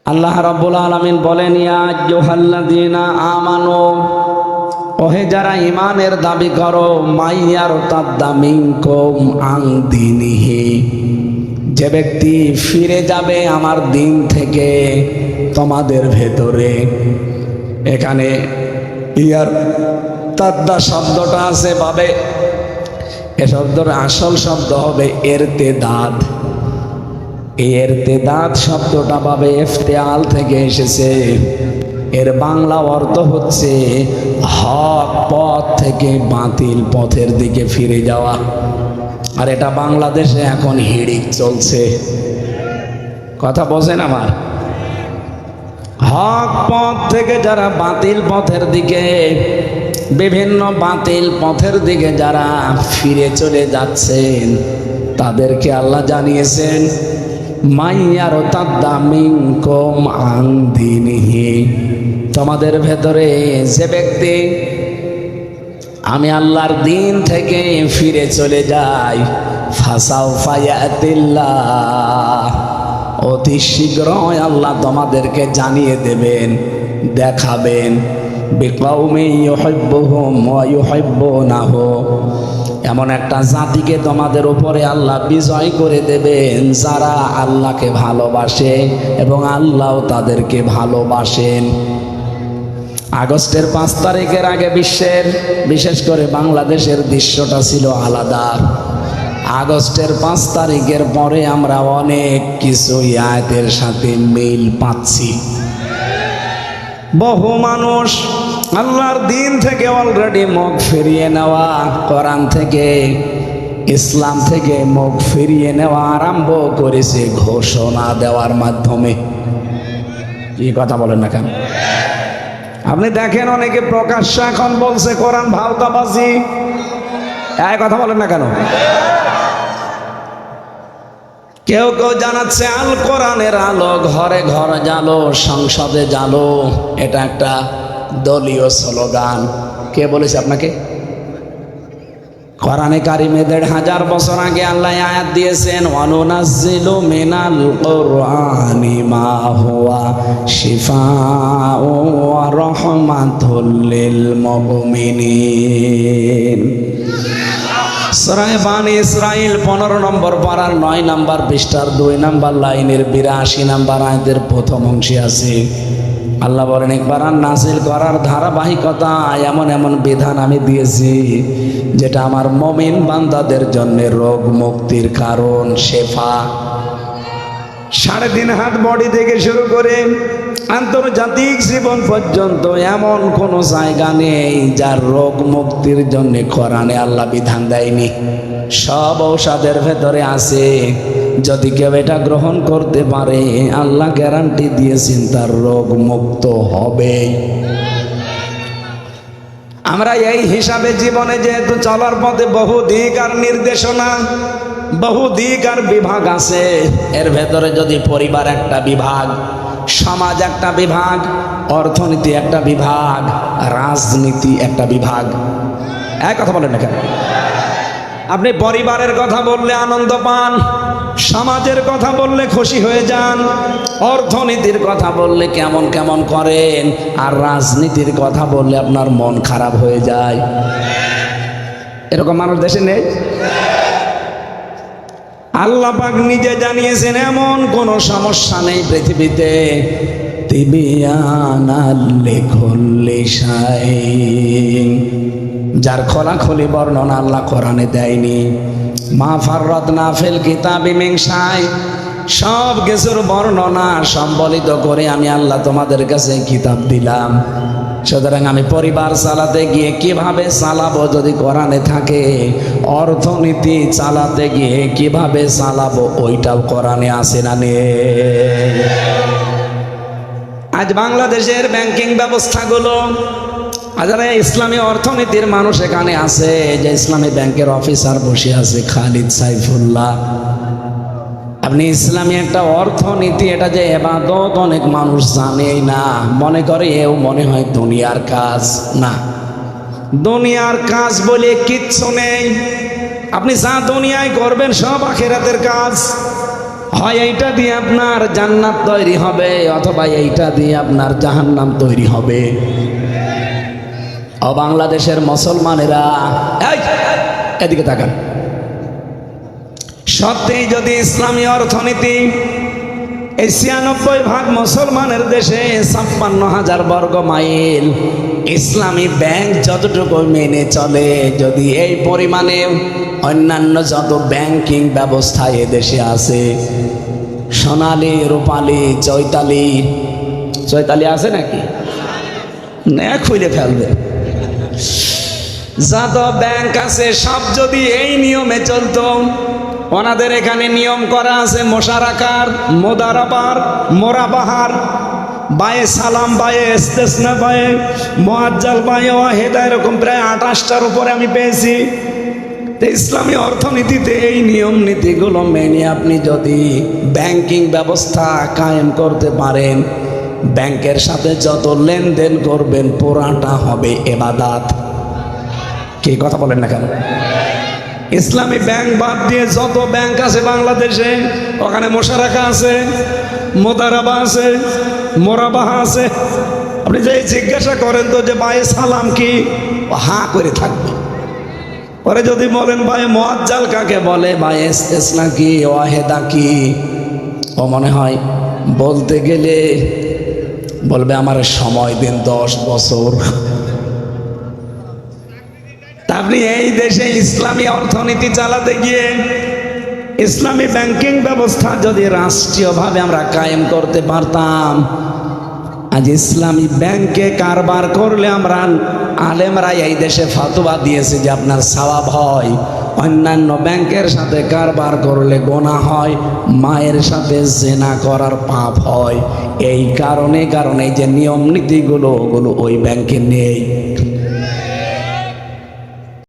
আল্লাহ রাব্বুল আলামিন বলেন, ইয়া আইয়ুহাল্লাযীনা আমানু, ওহে যারা ঈমানের দাবি করো, মাইয়ারতাদ্দা মিনকুম আন দীনিহি, যে ব্যক্তি ফিরে যাবে আমার দিন থেকে তোমাদের ভেতরে। এখানে ইয়ার তাদ্দা শব্দটা আছে ভাবে, এ শব্দের আসল শব্দ হবে এরতেদাদ। এরতেদাদ শব্দটা ভাবে ইফতিআল থেকে এসেছে। এর বাংলা অর্থ হচ্ছে হক পথ থেকে বাতিল পথের দিকে ফিরে যাওয়া। আর এটা বাংলাদেশে এখন হিড়িক চলছে। কথা বোঝেন আমার? হক পথ থেকে যারা বাতিল পথের দিকে, বিভিন্ন বাতিল পথের দিকে যারা ফিরে চলে যাচ্ছেন, তাদেরকে আল্লাহ জানিয়েছেন, মাইয়ারতাদ্দা মিনকুম আন দীনিহি, তোমাদের ভেতরে যে ব্যক্তি আমি আল্লাহর দিন থেকে ফিরে চলে যাই, ফাসাউফা ইয়াতিল্লাহ, অতি শীঘ্রই আল্লাহ তোমাদেরকে জানিয়ে দেবেন, দেখাবেন, বিকাউমিন ইউহিব্বুহুম ওয়া ইউহিব্বুনাহু, এমন একটা জাতিকে তোমাদের উপরে আল্লাহ বিজয় করে দেবেন যারা আল্লাহকে ভালোবাসে এবং আল্লাহও তাদেরকে ভালোবাসেন। আগস্টের 5 তারিখের আগে বিশ্বের, বিশেষ করে বাংলাদেশের দৃশ্যটা ছিল আলাদা। আগস্টের 5 তারিখের পরে আমরা অনেক কিছু আয়াতের সাথে মিল পাচ্ছি। বহু মানুষ আল্লাহর দিন থেকে অলরেডি মুখ ফিরিয়ে নেওয়া, কোরআন থেকে, ইসলাম থেকে মুখ ফিরিয়ে নেওয়া আরম্ভ করেছে ঘোষণা দেওয়ার মাধ্যমে। কি কথা বলেন না কেন? আপনি দেখেন অনেকে প্রকাশ্যে এখন বলছে কোরআন ভাওতাবাজি। এই কথা বলেন না কেন? কেউ কেউ জানাচ্ছে আল কোরআনের আলো ঘরে ঘরে জ্বালো, সংসদে জ্বালো। এটা একটা দলীয় স্লোগান। কে বলেছে আপনাকে? কোরআনে কারিমে ১৫০০ বছর আগে আল্লাহ আয়াত দিয়েছেন, ওয়ানুনাজ্জিলু মিনাল কুরআনি মা হুয়া শিফাউ ওয়া রাহমাতুল লিল মুমিনিন। সূরা বানী ইসরাঈল 15 নম্বর পারার 9 নম্বর পৃষ্ঠার 2 নম্বর লাইনের 82 নম্বর আয়াতের প্রথম অংশে আছে। আল্লাহ বলেন, একবার নাজিল করার ধারাবাহিকতা এমন এমন বিধান আমি দিয়েছি যেটা আমার মুমিন বান্দাদের জন্য রোগ মুক্তির কারণ, শেফা। 3.5 হাত বডি থেকে শুরু করে আন্তর্জাতিক জীবন পর্যন্ত এমন কোনো জায়গা নেই যার রোগ মুক্তির জন্য কোরআনে আল্লাহ বিধান দেয়নি। সব ঔষধের ভেতরে আছে। যদি কেউ এটা গ্রহণ করতে পারে, আল্লাহ গ্যারান্টি দিয়েছেন তার রোগ মুক্ত হবে। আমরা এই হিসাবে জীবনে যেহেতু চলার পথে বহু দিক আর নির্দেশনা, বহু দিক আর বিভাগ আছে। এর ভেতরে যদি পরিবার একটা বিভাগ, সমাজ একটা বিভাগ, অর্থনীতি একটা বিভাগ, রাজনীতি একটা বিভাগ। এক কথা বলেন না কেন? আপনি পরিবারের কথা বললে আনন্দ পান, সমাজের কথা বললে খুশি হয়ে যান, অর্থনীতির কথা বললে কেমন কেমন করেন, আর রাজনীতির কথা বললে আপনার মন খারাপ হয়ে যায়। এরকম মানুষ দেশে নেই? আল্লাহ পাক নিজে জানিয়েছেন এমন কোন সমস্যা নেই পৃথিবীতে, তিবিয়ানাল লিকুল্লি শাইইন, যার খোলাখুলি বর্ণনা আল্লাহ কোরআনে দেয়নি। মা ফাররাতনা ফিল কিতাবি মিন শাই, সব কিছুর বর্ণনা সম্বলিত করে আমি আল্লাহ তোমাদের কাছে কিতাব দিলাম। সুতরাং আমি পরিবার চালাতে গিয়ে কিভাবে চালাবো যদি কোরআনে থাকে, অর্থনীতি চালাতে গিয়ে কিভাবে চালাবো ওইটাও কোরআনে আছে না নেই? আজ বাংলাদেশের ব্যাংকিং ব্যবস্থাগুলো, যারা ইসলামী অর্থনীতির মানুষ এখানে আছে, যে ইসলামী ব্যাংকের অফিসার বসে আছে খালিদ সাইফুল্লাহ, আপনি ইসলামী একটা অর্থনীতি, এটা যে ইবাদত অনেক মানুষ জানেই না, মনে করে এও মনে হয় দুনিয়ার কাজ। না, দুনিয়ার কাজ বলে কিচ্ছু নেই। আপনি যা দুনিয়ায় করবেন সব আখিরাতের কাজ। হয় এইটা দিয়ে আপনার জান্নাত তৈরি হবে, অথবা এইটা দিয়ে আপনার জাহান্নাম তৈরি হবে। ও বাংলাদেশের মুসলমানেরা, এই এদিকে তাকান। সত্যি যদি ইসলামী অর্থনীতি এই ৯৬% মুসলমানের দেশে ৫৬,০০০ বর্গ মাইল ইসলামী ব্যাংক যতটুকু মেনে চলে, যদি এই পরিমাণে অন্যান্য যত ব্যাংকিং ব্যবস্থা এদেশে আছে, সোনালী, রূপালী, চৈতালি আছে নাকি? না, খুলে ফেলবে। যত ব্যাংক আছে সব যদি এই নিয়মে চলতো, ওনাদের এখানে নিয়ম করা আছে মোশারাকার, মোদারাবার, মোরাবাহার, বায়ে সালাম, বায়ে ইস্তেসনা, বায়ে মুআজ্জাল, বায়ে ওয়াহিদা, এরকম প্রায় ২৮টার উপরে আমি পেয়েছি। তো ইসলামী অর্থনীতিতে এই নিয়ম নীতিগুলো মেনে আপনি যদি ব্যাংকিং ব্যবস্থা কায়েম করতে পারেন, ব্যাংকের সাথে যত লেনদেন করবেন পুরাটা হবে ইবাদত। কি কথা বলেন না কেন? ইসলামী ব্যাংক বাদ দিয়ে যত ব্যাংক আছে বাংলাদেশে, ওখানে মোশারাকা আছে, মোদারাবা আছে, মোরাবাহা আছে। আপনি যে জিজ্ঞাসা করেন তো যে বায়ে সালাম কি, হা করে থাকবে। পরে যদি বলেন বায়ে মুআজ্জাল কাকে বলে, বায়ে ইস্তেসনা কি, ওয়াহিদা কি, ও মনে হয় বলতে গেলে বলবে আমার সময় দিন 10 বছর। আপনি এই দেশে ইসলামী অর্থনীতি চালাতে গিয়ে ইসলামী ব্যাংকিং ব্যবস্থা যদি রাষ্ট্রীয়ভাবে আমরা কায়েম করতে পারতাম, আজ ইসলামী ব্যাংকে কারবার করলে আমরা আলেমরা এই দেশে ফতোয়া দিয়েছে যে আপনার সওয়াব হয়, অন্যান্য ব্যাংকের সাথে কারবার করলে গোনা হয়, মায়ের সাথে জেনা করার পাপ হয়। এই কারণে যে নিয়ম নীতিগুলো ওগুলো ওই ব্যাংকে নেই।